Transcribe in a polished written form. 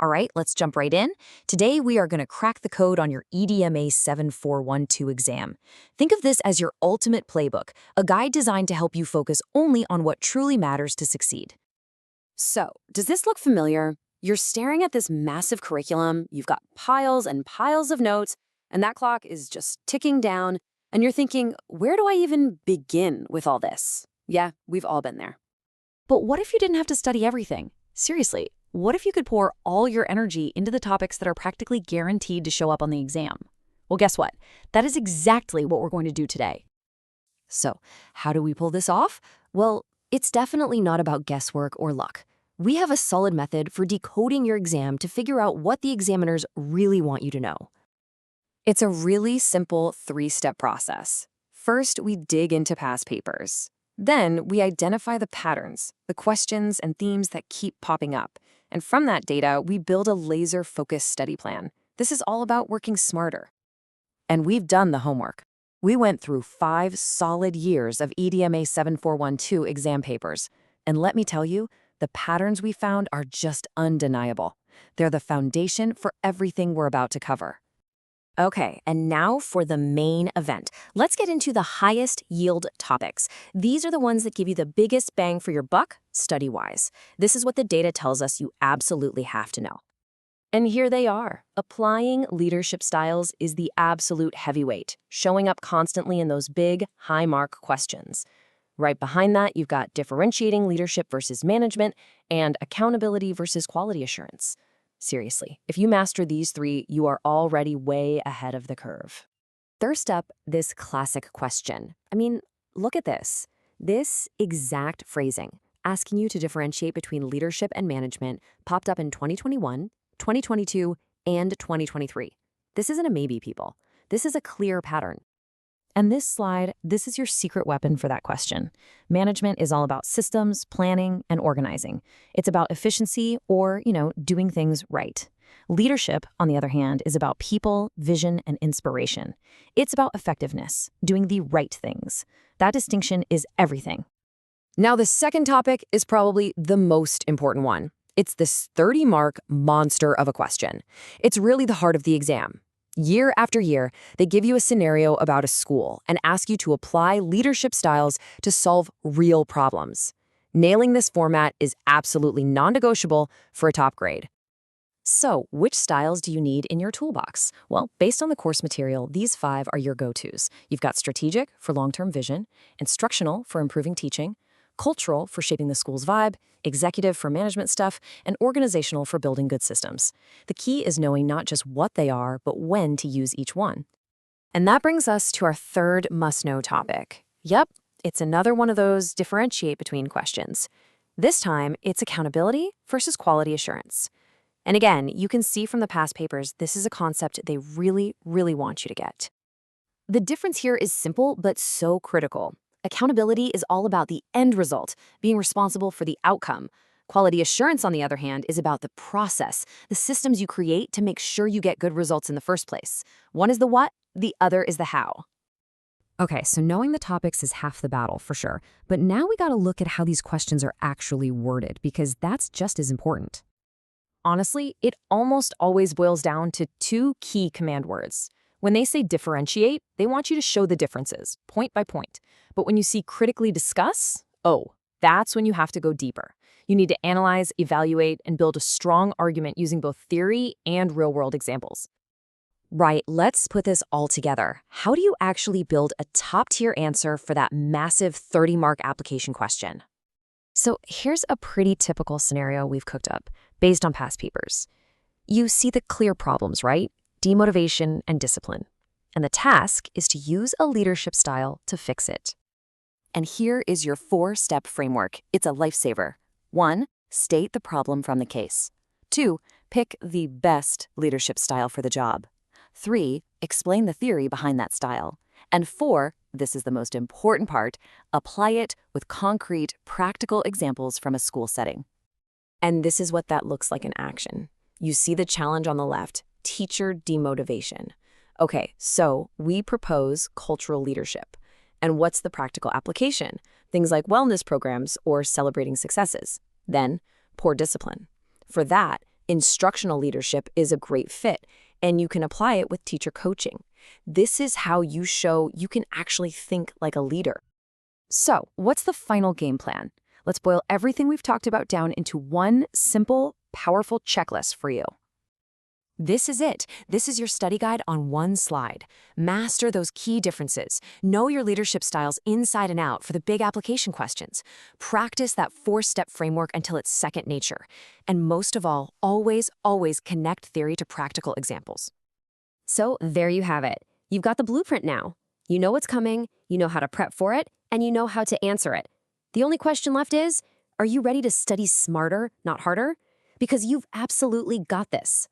All right, let's jump right in. Today, we are going to crack the code on your EDMA7412 exam. Think of this as your ultimate playbook, a guide designed to help you focus only on what truly matters to succeed. So, does this look familiar? You're staring at this massive curriculum, you've got piles and piles of notes, and that clock is just ticking down, and you're thinking, where do I even begin with all this? Yeah, we've all been there. But what if you didn't have to study everything? Seriously, what if you could pour all your energy into the topics that are practically guaranteed to show up on the exam? Well, guess what? That is exactly what we're going to do today. So, how do we pull this off? Well, it's definitely not about guesswork or luck. We have a solid method for decoding your exam to figure out what the examiners really want you to know. It's a really simple three-step process. First, we dig into past papers. Then, we identify the patterns, the questions and themes that keep popping up. And from that data, we build a laser-focused study plan. This is all about working smarter. And we've done the homework. We went through 5 solid years of EDMA 7412 exam papers. And let me tell you, the patterns we found are just undeniable. They're the foundation for everything we're about to cover. Okay, and now for the main event. Let's get into the highest yield topics. These are the ones that give you the biggest bang for your buck, study-wise. This is what the data tells us you absolutely have to know. And here they are. Applying leadership styles is the absolute heavyweight, showing up constantly in those big, high-mark questions. Right behind that, you've got differentiating leadership versus management and accountability versus quality assurance. Seriously, if you master these 3, you are already way ahead of the curve. First up, this classic question. I mean, look at this. This exact phrasing, asking you to differentiate between leadership and management, popped up in 2021, 2022, and 2023. This isn't a maybe, people. This is a clear pattern. And this slide, this is your secret weapon for that question. Management is all about systems, planning, and organizing. It's about efficiency or, doing things right. Leadership, on the other hand, is about people, vision, and inspiration. It's about effectiveness, doing the right things. That distinction is everything. Now, the second topic is probably the most important one. It's this 30-mark monster of a question. It's really the heart of the exam. Year after year, they give you a scenario about a school and ask you to apply leadership styles to solve real problems. Nailing this format is absolutely non-negotiable for a top grade. So, which styles do you need in your toolbox? Well, based on the course material, these 5 are your go-tos. You've got strategic for long-term vision, instructional for improving teaching, cultural for shaping the school's vibe, executive for management stuff, and organizational for building good systems. The key is knowing not just what they are, but when to use each one. And that brings us to our third must-know topic. Yep, it's another one of those differentiate between questions. This time, it's accountability versus quality assurance. And again, you can see from the past papers, this is a concept they really, really want you to get. The difference here is simple, but so critical. Accountability is all about the end result, being responsible for the outcome. Quality assurance, on the other hand, is about the process, the systems you create to make sure you get good results in the first place. One is the what, the other is the how. Okay, so knowing the topics is half the battle, for sure. But now we gotta look at how these questions are actually worded, because that's just as important. Honestly, it almost always boils down to 2 key command words. When they say differentiate, they want you to show the differences, point by point. But when you see critically discuss, that's when you have to go deeper. You need to analyze, evaluate, and build a strong argument using both theory and real-world examples. Right, let's put this all together. How do you actually build a top-tier answer for that massive 30-mark application question? So here's a pretty typical scenario we've cooked up, based on past papers. You see the clear problems, right? Demotivation and discipline. And the task is to use a leadership style to fix it. And here is your 4-step framework. It's a lifesaver. 1, state the problem from the case. 2, pick the best leadership style for the job. 3, explain the theory behind that style. And 4, this is the most important part, apply it with concrete, practical examples from a school setting. And this is what that looks like in action. You see the challenge on the left, teacher demotivation. Okay, so we propose cultural leadership. And what's the practical application? Things like wellness programs or celebrating successes. Then, poor discipline. For that, Instructional leadership is a great fit, and you can apply it with teacher coaching. This is how you show you can actually think like a leader. So, what's the final game plan? Let's boil everything we've talked about down into one simple, powerful checklist for you. This is it. This is your study guide on one slide. Master those key differences. Know your leadership styles inside and out for the big application questions. Practice that 4-step framework until it's second nature. And most of all, always, always connect theory to practical examples. So there you have it. You've got the blueprint now. You know what's coming, you know how to prep for it, and you know how to answer it. The only question left is, are you ready to study smarter, not harder? Because you've absolutely got this.